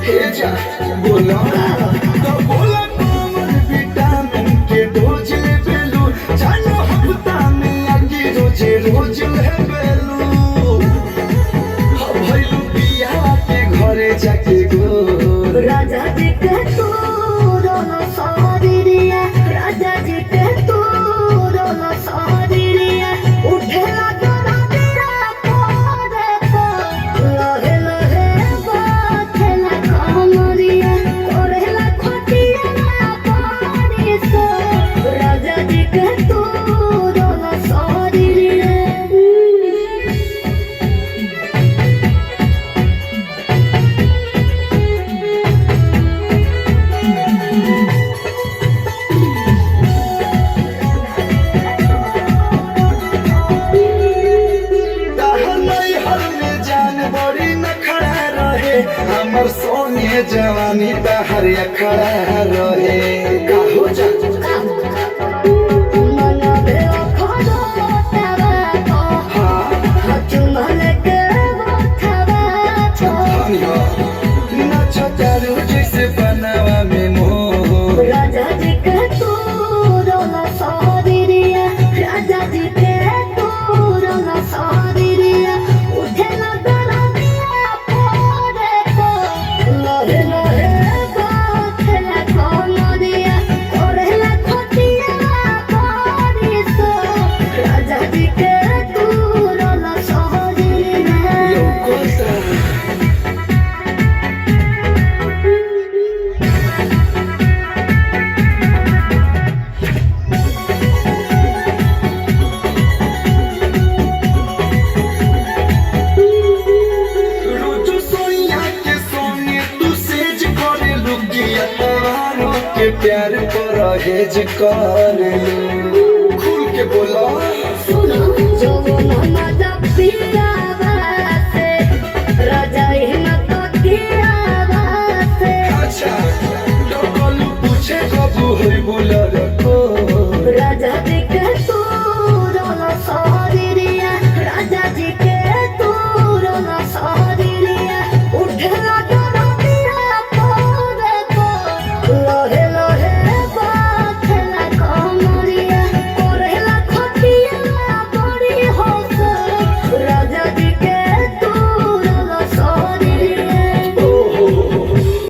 हे जा बोला तो बोला कौन विटामिन के डोज ले बेलू जानो हफ्ता में आगे रोज रोज ले बेलू भइलू बिया के घरे जाके गो राजा जी के तू रोलो सारिया राजा जी के तू रोलो सारिया उठेला तोरा तेरा पोरे पो लहे लहे बाथेला कमरिया कोरेला खटिया पानी सो राजा जी के तू रोलो सारिया हमर सोने जवानी तहर अखड़ा रहे काहो जा मनबे अखड़ो तबा तो चुमन के बथबा तो नाच चारू जैसे बनावा में मोह राजा जी के तू रोला सारिया राजा जी के तू रोला सारिया उठेला तोरा दिया पोरे पो लहे लहे बाथेला कमरिया कोरेला खटिया पानी सो राजा जी के तू रोला सारिया लोकोता रोजो सोनिया के सोने तू सेज करे लुकिया तवारो के प्यार पर हेज कर लू